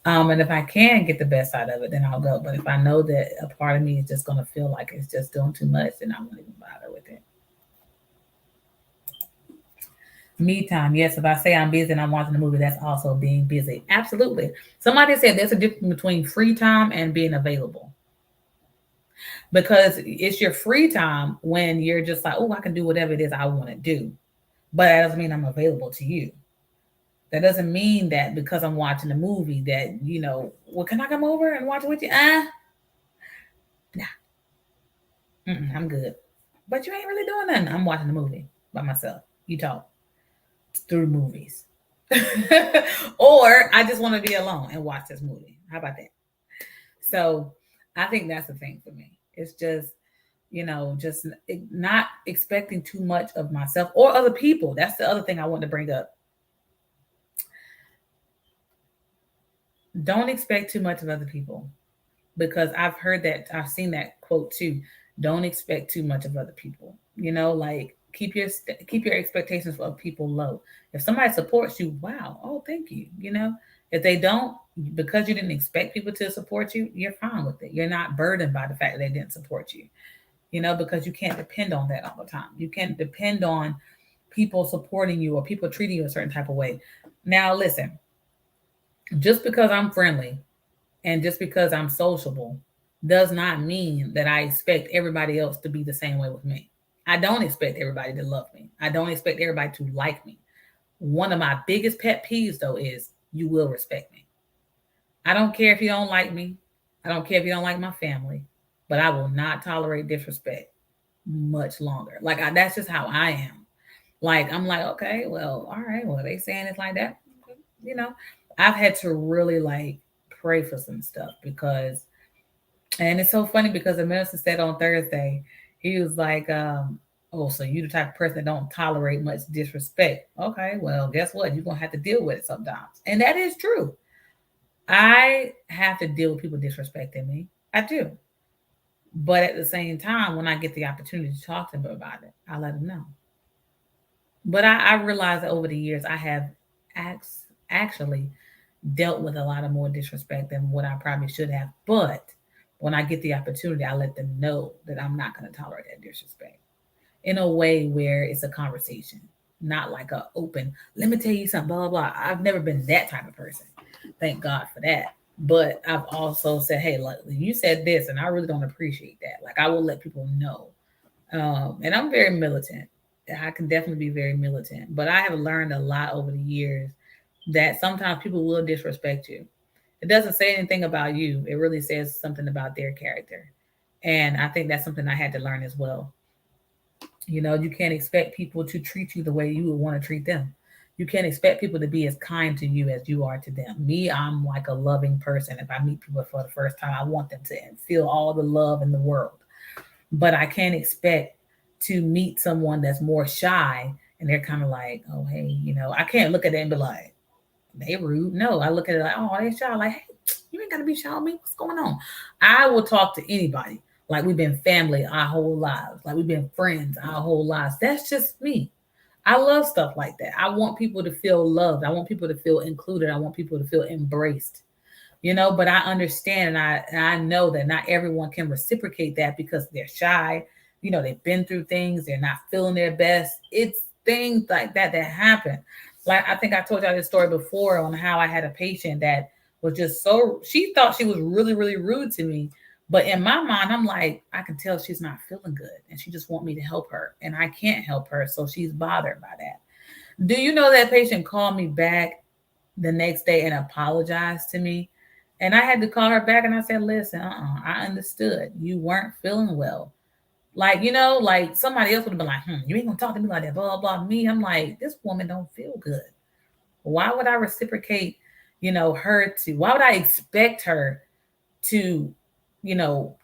And if I can get the best out of it, then I'll go. But if I know that a part of me is just going to feel like it's just doing too much, then I won't even bother with it. Me time. Yes, if I say I'm busy and I'm watching a movie, that's also being busy. Absolutely. Somebody said there's a difference between free time and being available, because it's your free time when you're just like, oh, I can do whatever it is I want to do. But that doesn't mean I'm available to you. That doesn't mean that because I'm watching a movie that, well, can I come over and watch it with you? Nah, I'm good. But you ain't really doing nothing. I'm watching a movie by myself. You talk through movies. Or I just want to be alone and watch this movie. How about that? So I think that's the thing for me. It's just, just not expecting too much of myself or other people. That's the other thing I want to bring up. Don't expect too much of other people, because I've heard that, I've seen that quote too. Don't expect too much of other people. Like keep your expectations for people low. If somebody supports you, wow, oh, thank you. If they don't, because you didn't expect people to support you, you're fine with it. You're not burdened by the fact that they didn't support you. Because you can't depend on that all the time. You can't depend on people supporting you or people treating you a certain type of way. Now, listen, just because I'm friendly and just because I'm sociable does not mean that I expect everybody else to be the same way with me. I don't expect everybody to love me. I don't expect everybody to like me. One of my biggest pet peeves, though, is you will respect me. I don't care if you don't like me. I don't care if you don't like my family, but I will not tolerate disrespect much longer. Like, that's just how I am. Like, I'm like, okay, well, all right, well, they saying it's like that. You know, I've had to really like pray for some stuff because, and it's so funny because the minister said on Thursday, he was like, oh, so you the type of person that don't tolerate much disrespect. Okay, well, guess what? You're gonna have to deal with it sometimes. And that is true. I have to deal with people disrespecting me. I do. But at the same time, when I get the opportunity to talk to them about it, I let them know. But I realize that over the years, I have actually dealt with a lot of more disrespect than what I probably should have. But when I get the opportunity, I let them know that I'm not going to tolerate that disrespect in a way where it's a conversation, not like a open, let me tell you something, blah, blah, blah. I've never been that type of person. Thank God for that. But I've also said, hey, look, you said this, and I really don't appreciate that. Like, I will let people know. And I'm very militant. I can definitely be very militant, but I have learned a lot over the years that sometimes people will disrespect you. It doesn't say anything about you. It really says something about their character. And I think that's something I had to learn as well. You can't expect people to treat you the way you would want to treat them. You can't expect people to be as kind to you as you are to them. Me, I'm like a loving person. If I meet people for the first time, I want them to feel all the love in the world. But I can't expect to meet someone that's more shy and they're kind of like, oh, hey, I can't look at them and be like, they rude. No, I look at it like, oh, they shy. Like, hey, you ain't got to be shy with me. What's going on? I will talk to anybody like we've been family our whole lives, like we've been friends our whole lives. That's just me. I love stuff like that. I want people to feel loved. I want people to feel included. I want people to feel embraced. But I understand and I know that not everyone can reciprocate that because they're shy. They've been through things, they're not feeling their best. It's things like that happen. Like I think I told y'all this story before on how I had a patient that was just so, she thought she was really, really rude to me. But in my mind, I'm like, I can tell she's not feeling good and she just want me to help her. And I can't help her. So she's bothered by that. Do you know that patient called me back the next day and apologized to me? And I had to call her back and I said, listen, I understood. You weren't feeling well. Like, like somebody else would have been like, you ain't gonna talk to me like that, blah, blah, blah. Me, I'm like, this woman don't feel good. Why would I reciprocate, her to, why would I expect her to,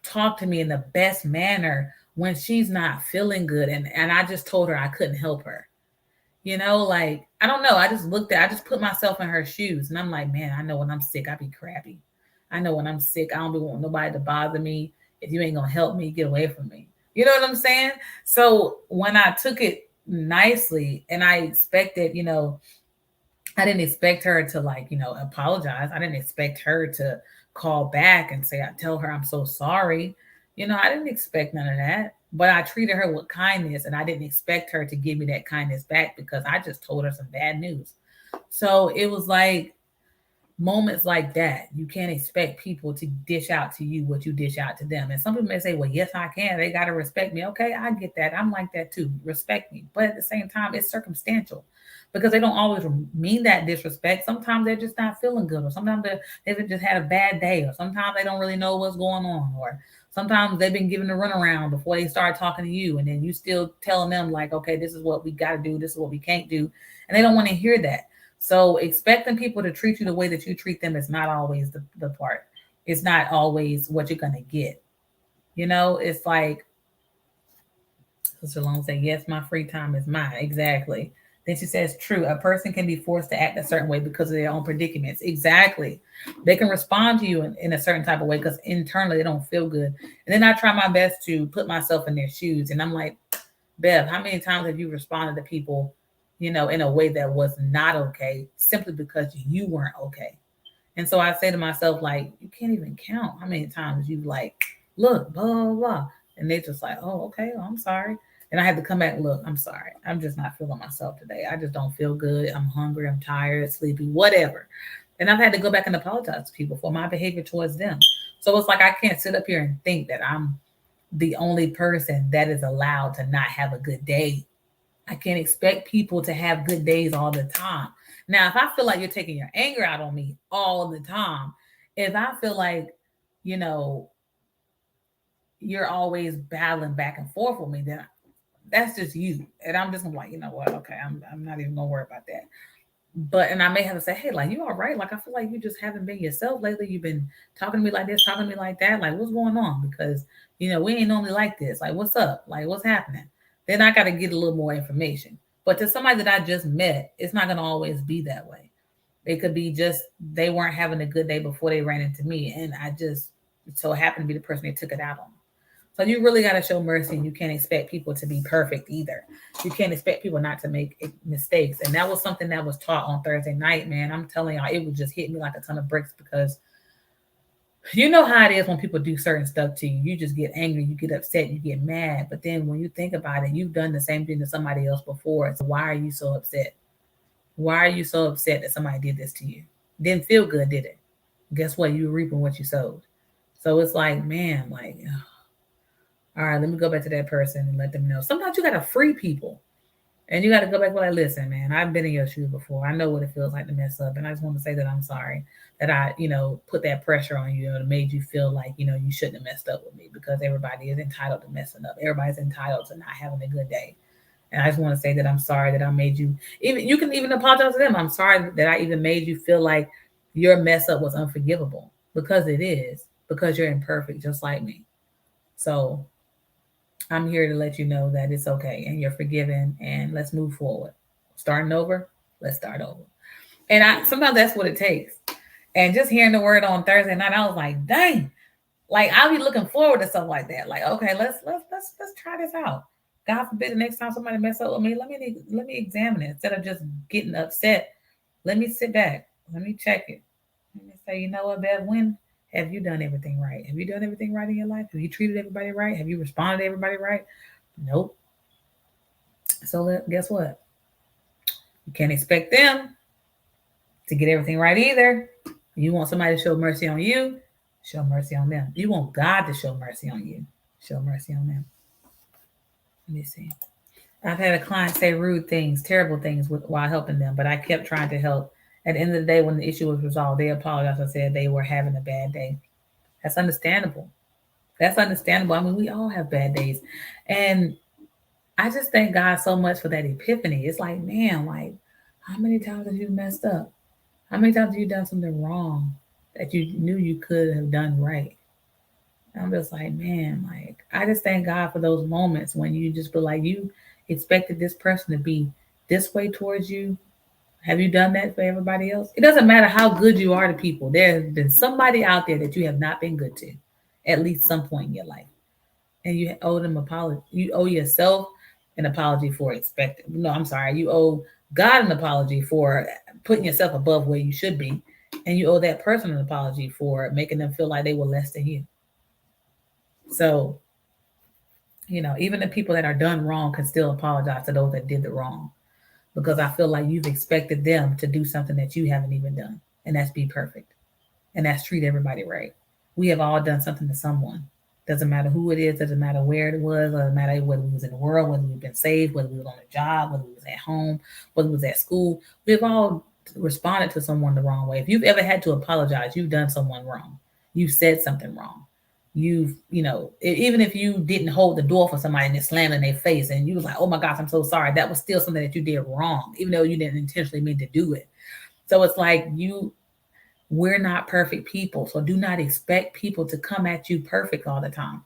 talk to me in the best manner when she's not feeling good? And I just told her I couldn't help her. Like, I don't know. I just put myself in her shoes and I'm like, man, I know when I'm sick, I be crappy. I know when I'm sick, I don't be wanting nobody to bother me. If you ain't gonna help me, get away from me. You know what I'm saying? So when I took it nicely and I expected, I didn't expect her to like, apologize. I didn't expect her to call back and say, I tell her I'm so sorry. I didn't expect none of that. But I treated her with kindness and I didn't expect her to give me that kindness back because I just told her some bad news. So it was like moments like that. You can't expect people to dish out to you what you dish out to them. And some people may say, well, yes, I can. They got to respect me. Okay, I get that. I'm like that too. Respect me. But at the same time, it's circumstantial because they don't always mean that disrespect. Sometimes they're just not feeling good, or sometimes they've just had a bad day, or sometimes they don't really know what's going on, or sometimes they've been given a runaround before they start talking to you, and then you still telling them like, okay, this is what we got to do, this is what we can't do, and they don't want to hear that. So expecting people to treat you the way that you treat them is not always the part. It's not always what you're gonna get. It's like Sister Long said, yes, my free time is mine. Exactly. Then she says, true, a person can be forced to act a certain way because of their own predicaments. Exactly. They can respond to you in a certain type of way because internally they don't feel good. And then I try my best to put myself in their shoes. And I'm like, Bev, how many times have you responded to people, in a way that was not okay simply because you weren't okay? And so I say to myself, like, you can't even count how many times you like, look, blah, blah, blah. And they just like, oh, okay, well, I'm sorry. And I had to come back, look, I'm sorry. I'm just not feeling myself today. I just don't feel good. I'm hungry. I'm tired, sleepy, whatever. And I've had to go back and apologize to people for my behavior towards them. So it's like I can't sit up here and think that I'm the only person that is allowed to not have a good day. I can't expect people to have good days all the time. Now, if I feel like you're taking your anger out on me all the time, if I feel like, you know, you're always battling back and forth with me, then that's just you. And I'm just gonna be like, you know what? Okay, I'm not even gonna worry about that. But and I may have to say, hey, like you all right? Like I feel like you just haven't been yourself lately. You've been talking to me like this, talking to me like that. Like what's going on? Because we ain't normally like this. Like what's up? Like what's happening? Then I got to get a little more information. But to somebody that I just met, it's not gonna always be that way. It could be just they weren't having a good day before they ran into me, and I just so happened to be the person they took it out on. So you really got to show mercy, and you can't expect people to be perfect either. You can't expect people not to make mistakes. And that was something that was taught on Thursday night, man. I'm telling y'all, it would just hit me like a ton of bricks because you know how it is when people do certain stuff to you. You just get angry, you get upset, you get mad. But then when you think about it, you've done the same thing to somebody else before. So why are you so upset? Why are you so upset that somebody did this to you? Didn't feel good, did it? Guess what? You were reaping what you sowed. So it's like, man, like, all right, let me go back to that person and let them know. Sometimes you got to free people. And you got to go back and like, listen, man, I've been in your shoes before. I know what it feels like to mess up. And I just want to say that I'm sorry that I, put that pressure on you and made you feel like, you shouldn't have messed up with me because everybody is entitled to messing up. Everybody's entitled to not having a good day. And I just want to say that I'm sorry that I made you, even you can even apologize to them. I'm sorry that I even made you feel like your mess up was unforgivable, because it is, because you're imperfect just like me. So I'm here to let you know that it's okay and you're forgiven, and let's move forward. Starting over, let's start over. And I sometimes that's what it takes. And just hearing the word on Thursday night, I was like, dang, like I'll be looking forward to stuff like that. Like, okay, let's try this out. God forbid the next time somebody mess up with me, let me examine it instead of just getting upset. Let me sit back. Let me check it. Let me say, you know what, Bev, when have you done everything right? Have you done everything right in your life? Have you treated everybody right? Have you responded to everybody right? Nope. So guess what? You can't expect them to get everything right either. You want somebody to show mercy on you, show mercy on them. You want God to show mercy on you, show mercy on them. Let me see. I've had a client say rude things, terrible things while helping them, but I kept trying to help. At the end of the day, when the issue was resolved, they apologized and said they were having a bad day. That's understandable. That's understandable. I mean, we all have bad days. And I just thank God so much for that epiphany. It's like, man, like, how many times have you messed up? How many times have you done something wrong that you knew you could have done right? And I'm just like, man, like, I just thank God for those moments when you just feel like you expected this person to be this way towards you. Have you done that for everybody else? It doesn't matter how good you are to people. There's been somebody out there that you have not been good to at least some point in your life. And you owe them apology. You owe yourself an apology for expecting. No, I'm sorry. You owe God an apology for putting yourself above where you should be. And you owe that person an apology for making them feel like they were less than you. So, even the people that are done wrong can still apologize to those that did the wrong, because I feel like you've expected them to do something that you haven't even done. And that's be perfect. And that's treat everybody right. We have all done something to someone. Doesn't matter who it is, doesn't matter where it was, doesn't matter whether we was in the world, whether we've been saved, whether we was on a job, whether we was at home, whether we was at school. We've all responded to someone the wrong way. If you've ever had to apologize, you've done someone wrong. You've said something wrong. Even if you didn't hold the door for somebody and it slammed in their face and you was like, oh my gosh, I'm so sorry. That was still something that you did wrong, even though you didn't intentionally mean to do it. So it's like we're not perfect people. So do not expect people to come at you perfect all the time.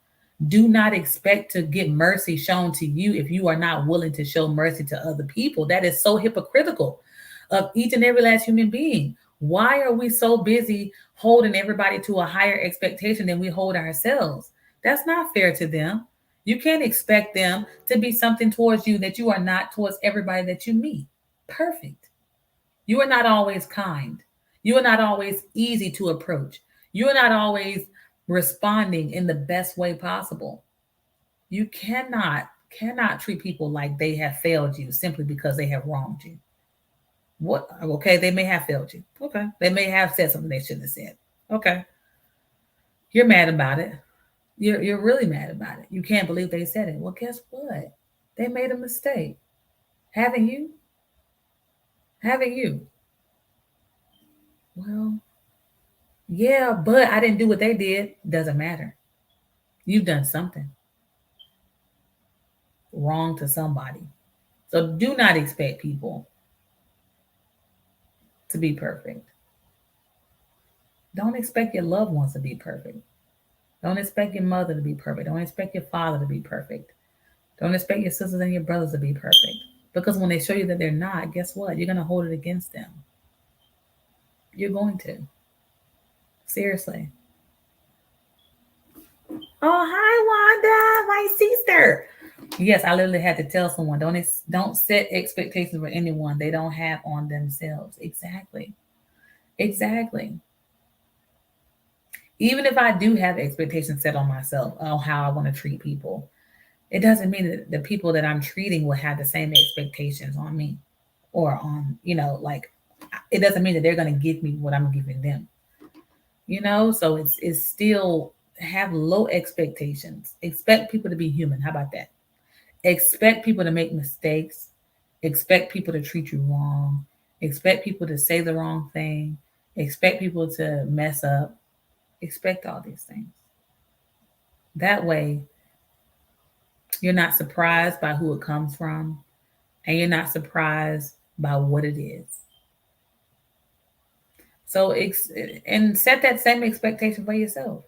Do not expect to get mercy shown to you if you are not willing to show mercy to other people. That is so hypocritical of each and every last human being. Why are we so busy holding everybody to a higher expectation than we hold ourselves? That's not fair to them. You can't expect them to be something towards you that you are not towards everybody that you meet. Perfect. You are not always kind. You are not always easy to approach. You are not always responding in the best way possible. You cannot treat people like they have failed you simply because they have wronged you. What? Okay, they may have failed you. Okay, they may have said something they shouldn't have said. Okay, you're mad about it. You're really mad about it. You can't believe they said it. Well, guess what? They made a mistake. Haven't you? Haven't you? Well, yeah, but I didn't do what they did. Doesn't matter. You've done something wrong to somebody. So do not expect people to be perfect. Don't expect your loved ones to be perfect. Don't expect your mother to be perfect. Don't expect your father to be perfect. Don't expect your sisters and your brothers to be perfect. Because when they show you that they're not, guess what? You're going to hold it against them. You're going to. Seriously. Oh, hi, Wanda, my sister. Yes, I literally had to tell someone don't set expectations for anyone they don't have on themselves. Exactly. Exactly. Even if I do have expectations set on myself on how I want to treat people, it doesn't mean that the people that I'm treating will have the same expectations on me or on, like it doesn't mean that they're going to give me what I'm giving them. So it's still have low expectations. Expect people to be human. How about that? Expect people to make mistakes. Expect people to treat you wrong. Expect people to say the wrong thing. Expect people to mess up. Expect all these things. That way, you're not surprised by who it comes from. and you're not surprised by what it is. So and set that same expectation for yourself.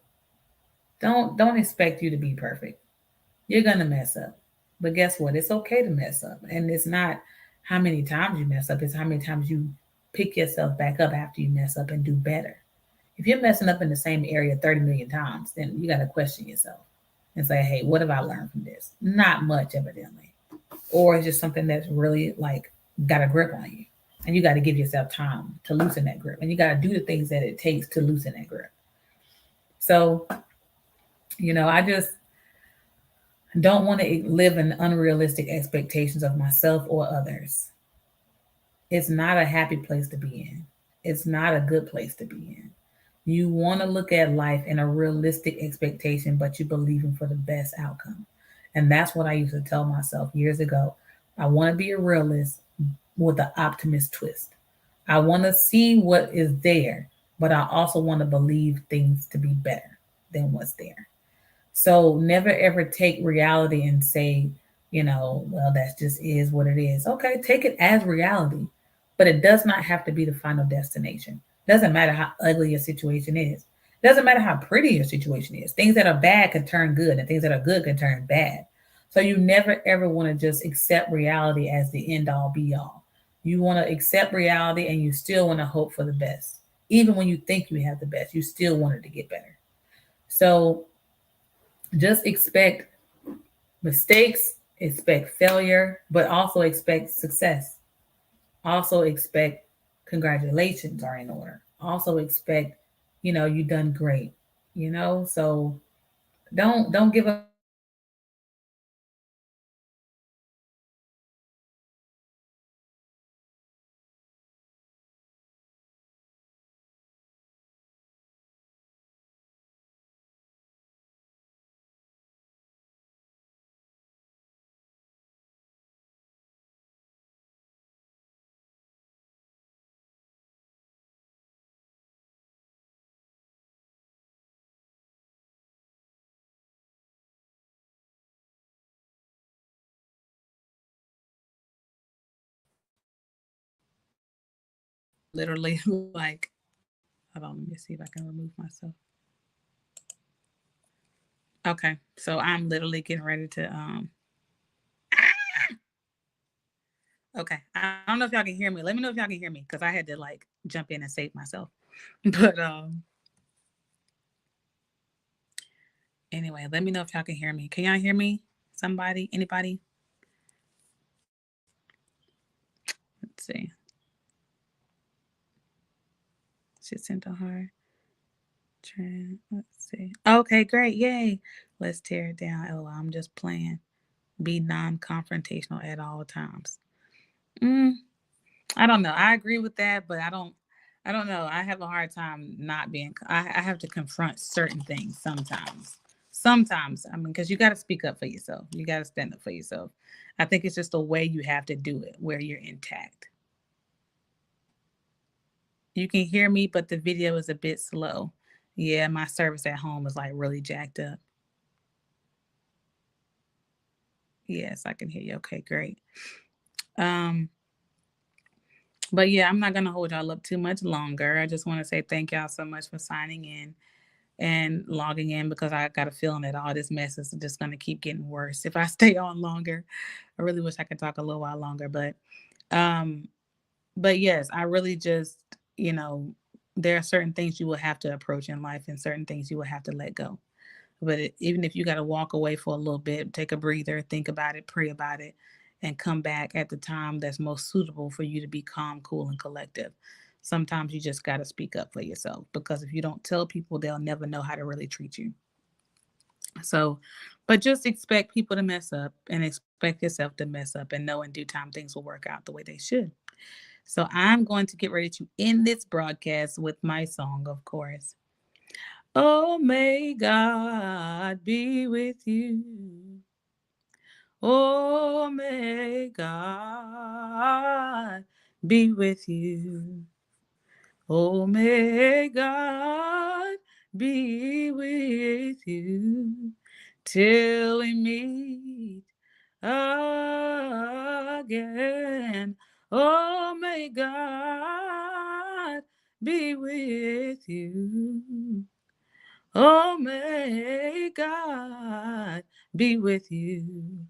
Don't expect you to be perfect. You're gonna mess up. But guess what? It's okay to mess up. And it's not how many times you mess up, it's how many times you pick yourself back up after you mess up and do better. If you're messing up in the same area 30 million times, then you got to question yourself and say, hey, what have I learned from this? Not much, evidently. Or it's just something that's really like got a grip on you. And you got to give yourself time to loosen that grip. And you got to do the things that it takes to loosen that grip. So, I just don't want to live in unrealistic expectations of myself or others. It's not a happy place to be in. It's not a good place to be in. You want to look at life in a realistic expectation, but you believe in for the best outcome. And that's what I used to tell myself years ago. I want to be a realist with an optimist twist. I want to see what is there, but I also want to believe things to be better than what's there. So never ever take reality and say, well, that just is what it is. Okay, take it as reality, but it does not have to be the final destination. Doesn't matter how ugly your situation is. Doesn't matter how pretty your situation is. Things that are bad can turn good, and things that are good can turn bad. So you never ever want to just accept reality as the end all be all. You want to accept reality and you still want to hope for the best. Even when you think you have the best, you still want it to get better. So just expect mistakes, expect failure, but also expect success. Also expect congratulations are in order. Also expect, you done great. So don't give up on yourself. I'm literally like, hold on, let me see if I can remove myself. Okay, so I'm literally getting ready to okay. I don't know if y'all can hear me. Let me know if y'all can hear me because I had to like jump in and save myself. But anyway, let me know if y'all can hear me. Can y'all hear me? Somebody? Anybody? Let's see. She sent to her. Let's see. Okay, great. Yay. Let's tear it down. Oh, I'm just playing. Be non-confrontational at all times. Mm, I don't know. I agree with that, but I don't know. I have a hard time not being I have to confront certain things sometimes. Sometimes, I mean, because you got to speak up for yourself. You got to stand up for yourself. I think it's just the way you have to do it where you're intact. You can hear me, but the video is a bit slow. Yeah, my service at home is like really jacked up. Yes, I can hear you. Okay, great. Um, but yeah, I'm not gonna hold y'all up too much longer. I just want to say thank y'all so much for signing in and logging in because I got a feeling that all this mess is just gonna keep getting worse if I stay on longer. I really wish I could talk a little while longer, um, but yes, I really just, you know, there are certain things you will have to approach in life and certain things you will have to let go. But even if you got to walk away for a little bit, take a breather, think about it, pray about it, and come back at the time that's most suitable for you to be calm, cool, and collective. Sometimes you just got to speak up for yourself because if you don't tell people, they'll never know how to really treat you. So, but just expect people to mess up and expect yourself to mess up and know in due time things will work out the way they should. So, I'm going to get ready to end this broadcast with my song, of course. Oh, may God be with you. Oh, may God be with you. Oh, may God be with you till we meet again. Oh, may God be with you. Oh, may God be with you.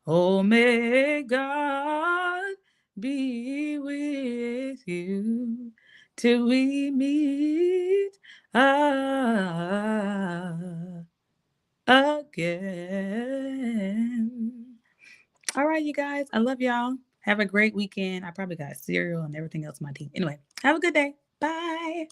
Oh, may God be with you till we meet again. All right, you guys. I love y'all. Have a great weekend. I probably got cereal and everything else in my teeth. Anyway, have a good day. Bye.